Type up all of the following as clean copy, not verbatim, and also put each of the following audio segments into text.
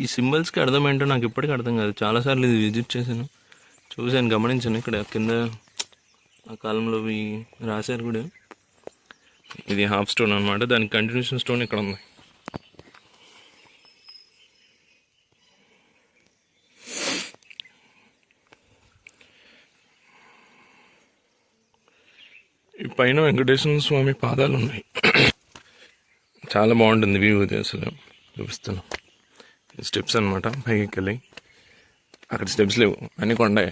ఈ సింబల్స్కి అర్థం ఏంటో నాకు ఇప్పటికీ అర్థం కాదు. చాలాసార్లు ఇది విజిట్ చేశాను, చూశాను, గమనించాను. ఇక్కడ కింద ఆ కాలంలో రాశారు కూడా. ఇది హాఫ్ స్టోన్ అనమాట, దానికి కంటిన్యూషన్ స్టోన్ ఇక్కడ ఉంది. ఈ పైన వెంకటేశ్వర స్వామి పాదాలు ఉన్నాయి. చాలా బాగుంటుంది వ్యూ ఇది. అసలు చూపిస్తాను. స్టెప్స్ అనమాట, పైకి ఎక్కెళ్ళి. అక్కడ స్టెప్స్ లేవు, అన్నీ కొండే.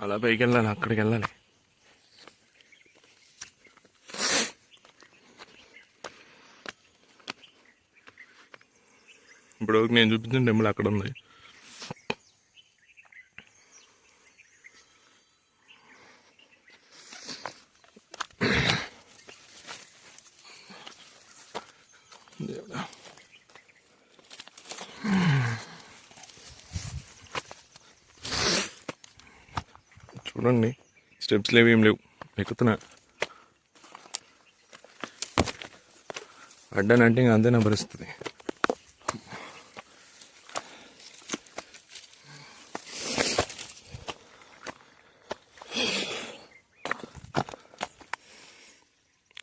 అలా పైకి వెళ్ళాలి, అక్కడికి వెళ్ళాలి. ఇప్పుడు నేను చూపించిన టెంపుల్ అక్కడ ఉంది. చూడండి, స్టెప్స్ లేవు, ఏం లేవు. ఎక్కుతున్నా. అడ్డానంటే ఇంకా అంతే నా పరిస్థితి.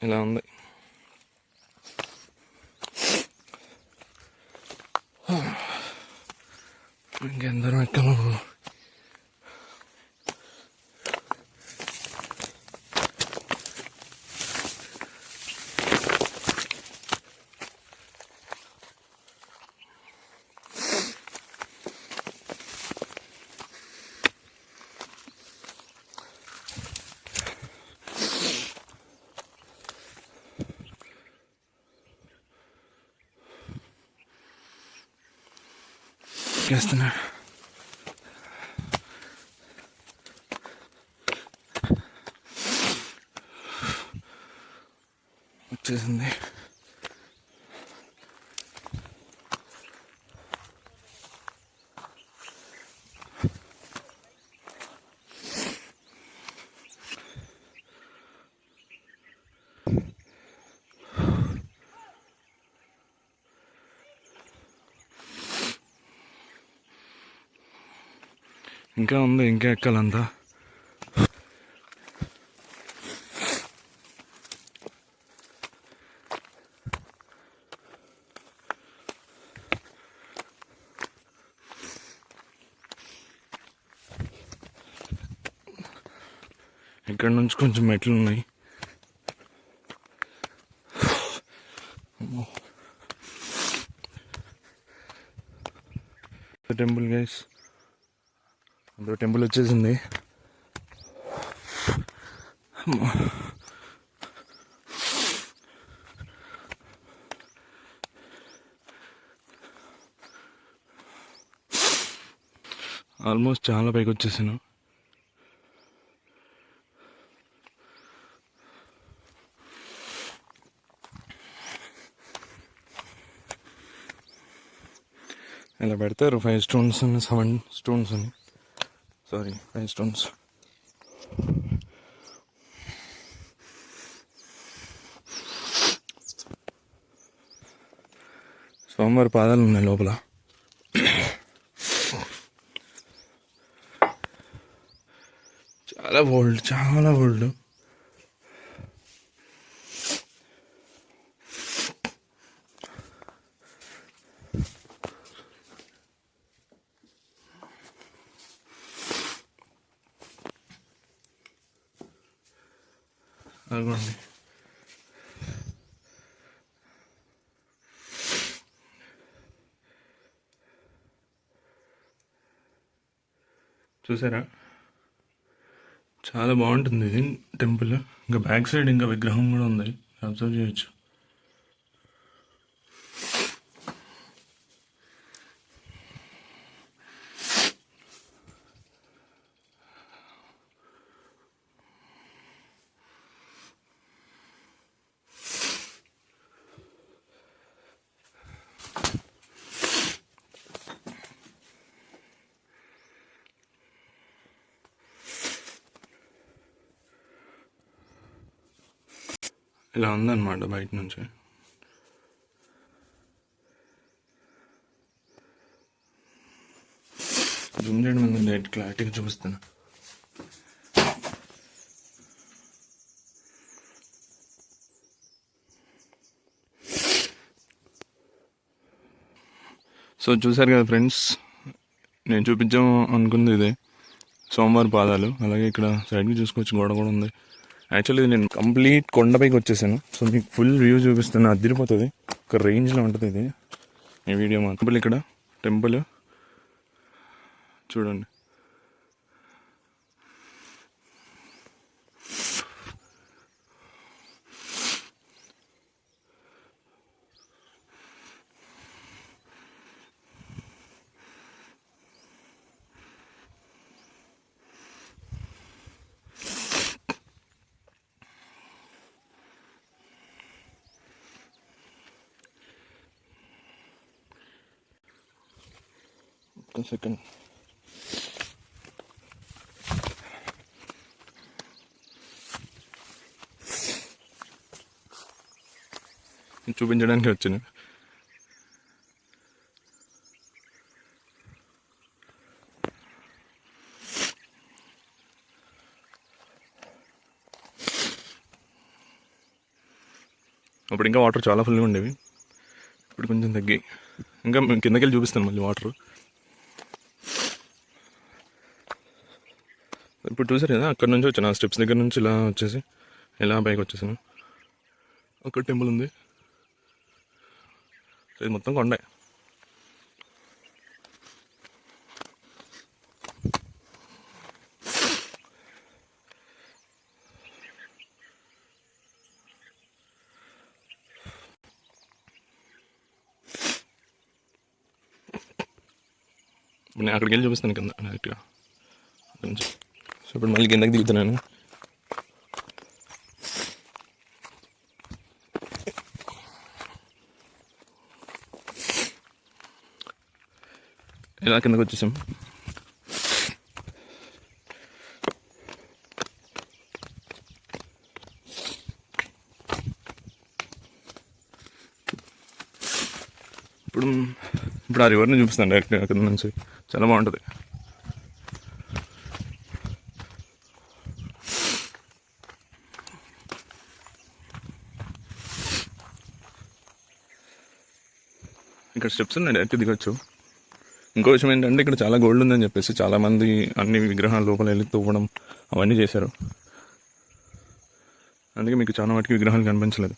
ఇలా ఉంది. ఇంకెందరూ ఎక్కను. చేస్తున్నా. వచ్చేసింది. ఇంకా ఉంది, ఇంకా ఎక్కాలంతా. ఇక్కడ నుంచి కొంచెం మెట్లు ఉన్నాయి. టెంపుల్ గైస్, అందులో టెంపుల్ వచ్చేసింది. ఆల్మోస్ట్ చాలా పైకి వచ్చేసాను. ఇలా పెడతారు 5 స్టోన్స్ అని, 7 స్టోన్స్ అని. Sorry, 5 stones. స్వామివారి పాదాలు ఉన్నాయి లోపల. చాలా ఓల్డ్, చాలా ఓల్డ్. అదిగోండి, చూసారా? చాలా బాగుంటుంది ఇది టెంపుల్. ఇంకా బ్యాక్ సైడ్ ఇంకా విగ్రహం కూడా ఉంది, అబ్జర్వ్ చేయొచ్చు. ఇలా ఉందన్నమాట బయట నుంచి. జూమ్ చేయడం మీద లైట్ క్లారిటీగా చూపిస్తాను. సో చూసారు కదా ఫ్రెండ్స్, నేను చూపించాం అనుకుంది ఇదే సోమవారి పాదాలు. అలాగే ఇక్కడ సైడ్కి చూసుకోవచ్చు, గోడ కూడా ఉంది. యాక్చువల్లీ నేను కంప్లీట్ కొండపైకి వచ్చేసాను. సో మీకు ఫుల్ వ్యూ చూపిస్తాను, అదిరిపోతుంది. ఒక రేంజ్లో ఉంటుంది ఇది ఈ వీడియో మాత్రం. ఇక్కడ టెంపుల్ చూడండి. ఒక సెకండ్. చూపించడానికి వచ్చాను. అప్పుడు ఇంకా వాటర్ చాలా ఫుల్గా ఉండేవి, ఇప్పుడు కొంచెం తగ్గాయి. ఇంకా కిందకి వెళ్ళి చూపిస్తాను మళ్ళీ వాటర్. ఇప్పుడు చూసారు కదా, అక్కడ నుంచి వచ్చాను, ఆ స్టెప్స్ దగ్గర నుంచి ఇలా వచ్చేసి ఇలా పైకి వచ్చేసాను. అక్కడ టెంపుల్ ఉంది, ఇది మొత్తం కొండే. నేను అక్కడికి వెళ్ళి చూపిస్తాను కింద డైరెక్ట్గా అక్కడి నుంచి. సో ఇప్పుడు మళ్ళీ కిందకి దిగుతున్నాను. ఇలా కిందకి వచ్చేసాం. ఇప్పుడు ఆ రివర్ని చూపిస్తాను డైరెక్ట్గా అక్కడ నుంచి, చాలా బాగుంటుంది. ఇక్కడ స్టెప్స్ ఉన్నాయి, డైరెక్ట్ దిగొచ్చు. ఇంకో విషయం ఏంటంటే ఇక్కడ చాలా గోల్డ్ ఉందని చెప్పేసి చాలామంది అన్ని విగ్రహాల లోపల వెళ్ళి తవ్వడం అవన్నీ చేశారు. అందుకే మీకు చాలా వాటికి విగ్రహాలు కనిపించలేదు.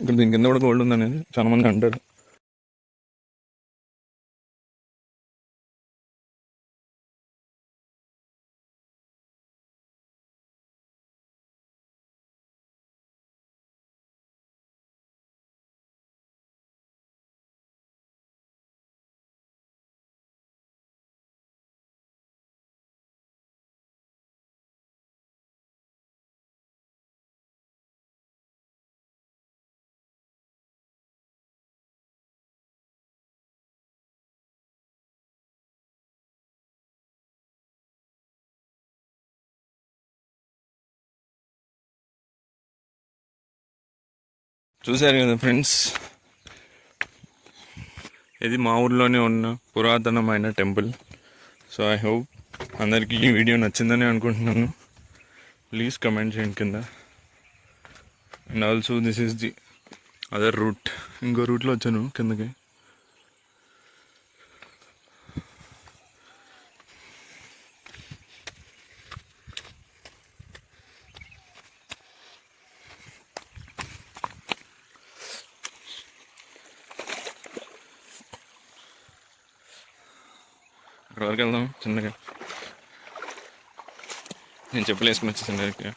ఇక్కడ దీని కింద కూడా గోల్డ్ ఉందనేది చాలామంది అంటారు. చూశారు కదా ఫ్రెండ్స్, ఇది మా ఊర్లోనే ఉన్న పురాతనమైన టెంపుల్. సో ఐ హోప్ అందరికీ ఈ వీడియో నచ్చిందని అనుకుంటున్నాను. ప్లీజ్ కమెంట్ చేయండి కింద. And also this is the other route. ఇంకో రూట్లో వచ్చాను కిందకి. అక్కడ వరకు వెళ్దాం చిన్నగా. నేను చెప్పులు వేసుకుని వచ్చేసాను డైరెక్ట్గా.